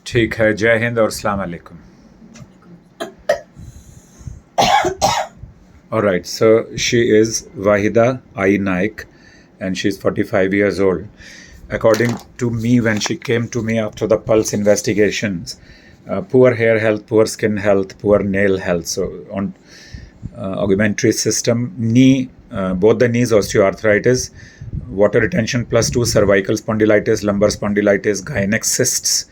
ठीक है, जय हिंद और अस्सलाम वालेकुम. All right, so she is Wahida I Naik and she's 45 years old. According to me, when she came to me after the pulse investigations, poor hair health, poor skin health, poor nail health. So on augmentary system, knee, both the knees, osteoarthritis, water retention +2, cervical spondylitis, lumbar spondylitis, gynec cysts,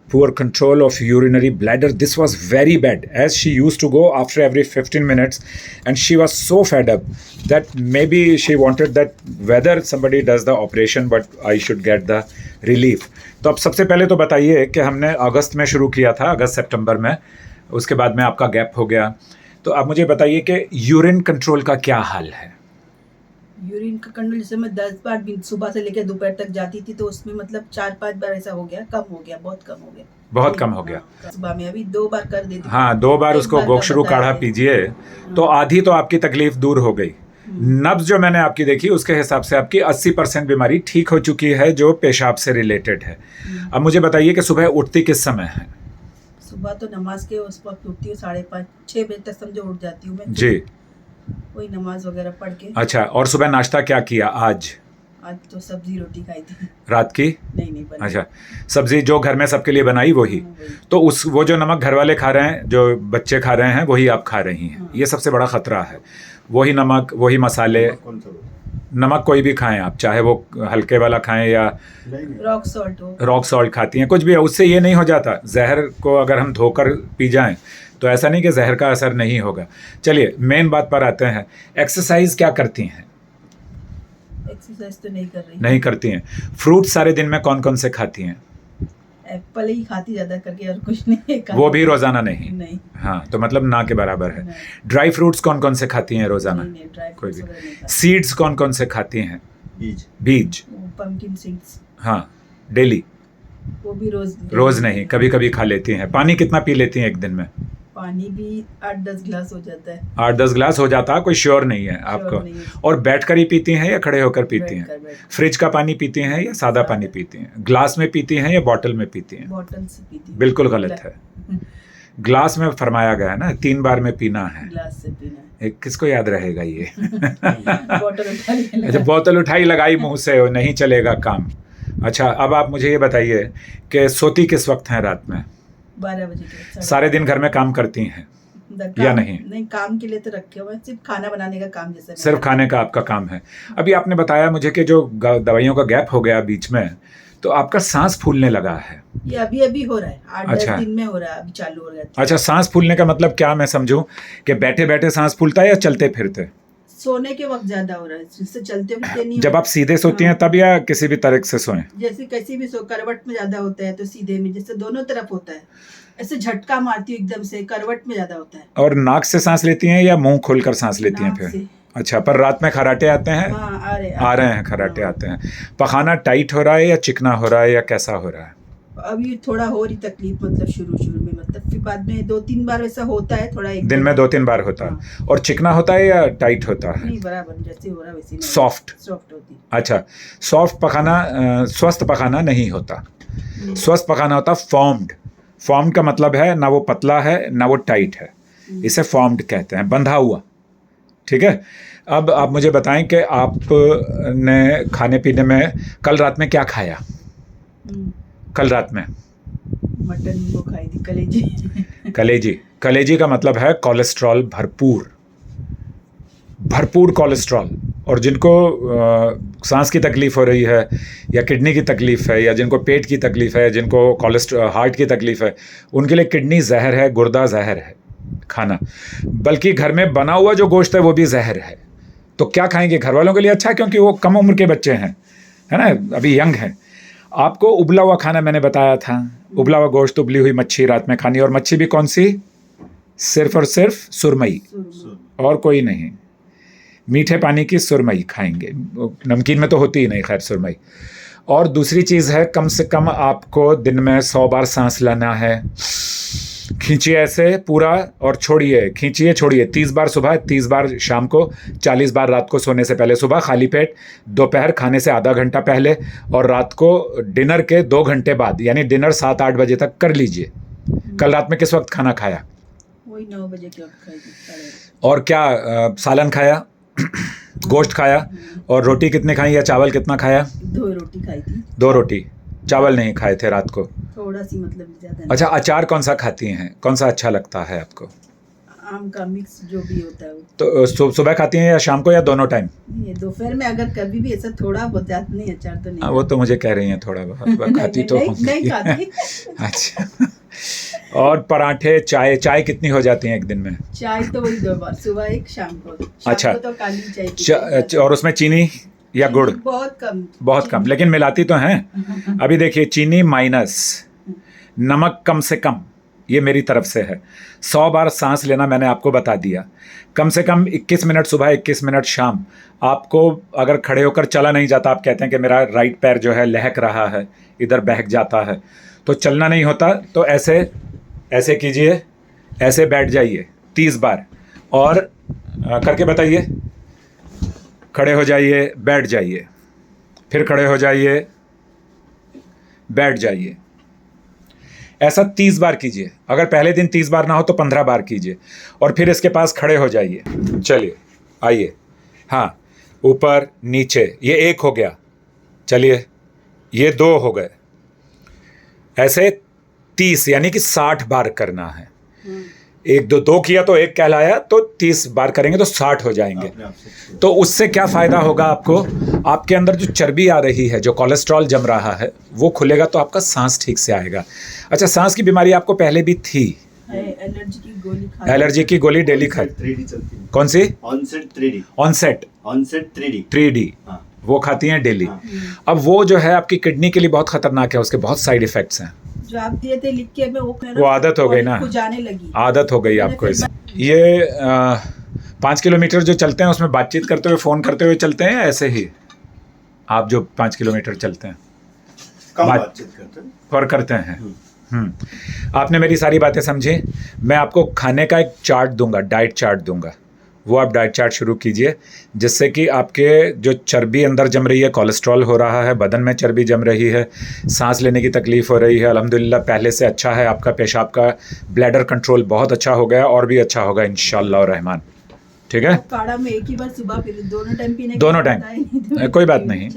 poor control of urinary bladder. This was very bad, as she used to go after every 15 minutes and she was so fed up that maybe she wanted that whether somebody does the operation but I should get the relief. तो अब सबसे पहले तो बताइए कि हमने अगस्त में शुरू किया था, अगस्त सितंबर में, उसके बाद में आपका गैप हो गया. तो आप मुझे बताइए कि यूरिन कंट्रोल का क्या हाल है. यूरिन का कंट्रोल जैसे मैं 10 बार भी सुबह से लेकर दोपहर तक जाती थी तो उसमें मतलब 4-5 बार ऐसा हो गया, कम हो गया, बहुत कम हो गया. बहुत कम हो गया. सुबह में अभी 2 बार कर देती. हाँ, 2 बार उसको गोक्षरू काढ़ा पीजिए तो आधी तो आपकी तकलीफ दूर हो गई. नब्ज जो मैंने आपकी देखी उसके हिसाब से आपकी 80% बीमारी ठीक हो चुकी है जो पेशाब से रिलेटेड है. अब मुझे बताइए कि सुबह उठती किस समय है. सुबह तो नमाज के उस वक्त उठती हूँ 5:30-6 बजे तक समझो उठ जाती हूँ मैं जी. वही नमाज वगैरह पढ़ के. अच्छा, और सुबह नाश्ता क्या किया आज तो सब्जी रोटी खाई थी. रात की नहीं बनी. अच्छा, सब्जी जो घर में सबके लिए बनाई वही. तो वो जो नमक घर वाले खा रहे हैं, जो बच्चे खा रहे हैं, वही आप खा रही हैं. ये सबसे बड़ा खतरा है. वही नमक, वही मसाले. नमक कोई भी खाएं आप, चाहे वो हल्के वाला खाएं या रॉक सॉल्ट खाती हैं, कुछ भी है, उससे ये नहीं हो जाता. जहर को अगर हम धोकर पी जाएं तो ऐसा नहीं कि जहर का असर नहीं होगा. चलिए मेन बात पर आते हैं. एक्सरसाइज क्या करती हैं. एक्सरसाइज तो नहीं कर रही. नहीं करती हैं. फ्रूट सारे दिन में कौन कौन से खाती हैं. एप्पल ही खाती ज्यादा करके और कुछ नहीं. वो भी रोजाना नहीं. नहीं. हाँ, तो मतलब ना के बराबर है. ड्राई फ्रूट्स कौन कौन से खाती हैं रोजाना. कोई भी. सीड्स कौन कौन से खाती हैं. बीज. Pumpkin seeds. हाँ, डेली. वो भी रोज नहीं, कभी कभी खा लेती हैं. पानी कितना पी लेती हैं एक दिन में. पानी भी 8-10 गिलास हो जाता है. 8-10 गिलास हो जाता है. कोई श्योर नहीं है आपको. और बैठकर ही पीती हैं या खड़े होकर पीती हैं. फ्रिज का पानी पीती हैं या सादा पानी पीती हैं. ग्लास में पीती हैं या बॉटल में पीती हैं. बॉटल से पीती हैं. बिल्कुल गलत है. ग्लास में फरमाया गया है ना 3 बार में पीना है. ग्लास से पीना है. किसको याद रहेगा ये. अच्छा, बोतल उठाई लगाई मुंह से, नहीं चलेगा काम. अच्छा, अब आप मुझे ये बताइए कि सोती किस वक्त हैं रात में. 12 बजे. सारे दिन घर में काम करती हैं या नहीं. नहीं, काम के लिए तो रखे हुए, सिर्फ खाना बनाने का काम. जैसे सिर्फ खाने का आपका काम है. अभी आपने बताया मुझे कि जो दवाइयों का गैप हो गया बीच में, तो आपका सांस फूलने लगा है. ये अभी हो रहा है. 8-10 दिन में हो रहा है, अभी चालू हो रहा है. अच्छा, सांस फूलने का मतलब क्या मैं समझूं कि बैठे बैठे सांस फूलता है या चलते फिरते. सोने के वक्त ज्यादा हो रहा है, जिससे चलते फिरते नहीं. जब आप सीधे सोती हैं तब या किसी भी तरह से सोएं. जैसे कैसी भी सो, करवट में ज्यादा होता है तो सीधे में, जैसे दोनों तरफ होता है. ऐसे झटका मारती हूँ एकदम से, करवट में ज्यादा होता है. और नाक से सांस लेती हैं या मुंह खोलकर सांस लेती हैं फिर. अच्छा, पर रात में खराटे आते हैं. हाँ, आ रहे हैं खराटे आते हैं. पखाना टाइट हो रहा है या चिकना हो रहा है या कैसा हो रहा है. अभी थोड़ा हो रही तकलीफ, मतलब शुरू में, मतलब फिर बाद में 2-3 बार ऐसा होता है. थोड़ा एक दिन में 2-3 बार होता है. हाँ. और चिकना होता है या टाइट होता है. नहीं, बराबर जैसे हो रहा है वैसे. सॉफ्ट होती. अच्छा, सॉफ्ट पखाना स्वस्थ पखाना नहीं होता. स्वस्थ पखाना होता फॉर्म्ड का मतलब है ना वो पतला है ना वो टाइट है. इसे फॉर्म्ड कहते हैं, बंधा हुआ. ठीक है. अब आप मुझे बताएं कि आपने खाने पीने में कल रात में क्या खाया. कल रात में मटन वो खाई थी. कलेजी का मतलब है कोलेस्ट्रॉल भरपूर कोलेस्ट्रॉल. और जिनको सांस की तकलीफ हो रही है या किडनी की तकलीफ है या जिनको पेट की तकलीफ है, जिनको हार्ट की तकलीफ है, उनके लिए किडनी जहर है, गुर्दा जहर है खाना. बल्कि घर में बना हुआ जो गोश्त है वो भी जहर है. तो क्या खाएंगे. घर वालों के लिए अच्छा है क्योंकि वो कम उम्र के बच्चे हैं, है ना, अभी यंग हैं. आपको उबला हुआ खाना मैंने बताया था. उबला हुआ गोश्त, उबली हुई मच्छी रात में खानी. और मच्छी भी कौन सी. सिर्फ और सिर्फ सुरमई, और कोई नहीं. मीठे पानी की सुरमई खाएंगे. नमकीन में तो होती ही नहीं खैर सुरमई. और दूसरी चीज़ है, कम से कम आपको दिन में 100 बार सांस लेना है. खींचिए ऐसे पूरा और छोड़िए, खींचिए छोड़िए। 30 बार सुबह, 30 बार शाम को, 40 बार रात को सोने से पहले। सुबह खाली पेट, दोपहर खाने से आधा घंटा पहले, और रात को डिनर के 2 घंटे बाद, यानी डिनर 7-8 बजे तक कर लीजिए। कल रात में किस वक्त खाना खाया? वही 9 बजे के वक्त खाई थी, साढ़े। और क्या सालन खाया? गोश्त खाया? और रोटी कितनी खाई या चावल कितना खाया? 2 रोटी खाई थी। 2 रोटी, चावल नहीं खाए थे रात को। थोड़ा सी, मतलब ज़्यादा नहीं। अच्छा, अचार कौन सा खाती हैं? कौन सा अच्छा लगता है आपको? आम का मिक्स जो भी होता है वो। तो सुबह खाती हैं या शाम को, या दोनों टाइम? ये दोपहर में अगर कभी भी ऐसा थोड़ा बहुत, ज़्यादा नहीं, अचार तो नहीं। वो तो मुझे कह रही हैं थोड़ा बहुत खाती तो होंगी। नहीं खाती। अच्छा। और पराठे, चाय कितनी हो जाती हैं एक दिन में? चाय तो वही 2 बार, सुबह एक, शाम को। अच्छा। शाम को तो काली चाय पीते हैं। और उसमें चीनी या गुड़? बहुत कम। बहुत कम, लेकिन मिलाती तो हैं। अभी देखिए, चीनी माइनस, नमक कम से कम, ये मेरी तरफ से है। 100 बार सांस लेना मैंने आपको बता दिया। कम से कम 21 मिनट सुबह, 21 मिनट शाम। आपको अगर खड़े होकर चला नहीं जाता, आप कहते हैं कि मेरा राइट पैर जो है लहक रहा है, इधर बहक जाता है, तो चलना नहीं होता, तो ऐसे कीजिए, ऐसे बैठ जाइए 30 बार, और करके बताइए। खड़े हो जाइए, बैठ जाइए, फिर खड़े हो जाइए, बैठ जाइए। ऐसा 30 बार कीजिए। अगर पहले दिन 30 बार ना हो तो 15 बार कीजिए, और फिर इसके पास खड़े हो जाइए। चलिए, आइए। हाँ, ऊपर नीचे, ये 1 हो गया। चलिए, ये 2 हो गए। ऐसे 30, यानी कि 60 बार करना है। 1 2 किया तो 1 कहलाया, तो 30 बार करेंगे तो 60 हो जाएंगे। तो उससे क्या फ़ायदा होगा आपको? आपके अंदर जो चर्बी आ रही है, जो कोलेस्ट्रॉल जम रहा है, वो खुलेगा, तो आपका सांस ठीक से आएगा। अच्छा, सांस की बीमारी आपको पहले भी थी? एलर्जी की गोली खा। एलर्जी की गोली डेली खाई? 3D चलती है। कौन सी? Onset 3D। Onset 3D। 3D, हाँ। वो खाती हैं डेली। हाँ। अब वो जो है आपकी किडनी के लिए बहुत खतरनाक है, उसके बहुत साइड इफेक्ट्स हैं। जो आप दिए थे लिख के, मैं वो आदत हो गई ना, जाने लगी। आदत हो गई आपको इस। ये 5 किलोमीटर जो चलते हैं, उसमें बातचीत करते हुए, फ़ोन करते हुए चलते हैं, ऐसे ही आप जो 5 किलोमीटर चलते हैं? कम बातचीत करते हैं और करते हैं। आपने मेरी सारी बातें समझी। मैं आपको खाने का एक चार्ट दूंगा, डाइट चार्ट दूंगा, वो आप डाइट चार्ट शुरू कीजिए, जिससे कि आपके जो चर्बी अंदर जम रही है, कोलेस्ट्रॉल हो रहा है, बदन में चर्बी जम रही है, सांस लेने की तकलीफ़ हो रही है, अल्हम्दुलिल्लाह पहले से अच्छा है। आपका पेशाब का ब्लैडर कंट्रोल बहुत अच्छा हो गया, और भी अच्छा होगा इंशाअल्लाह रहमान। ठीक है? काढ़ा में एक ही बार सुबह, फिर दोनों टाइम पीने दोनों टाइम, कोई बात नहीं।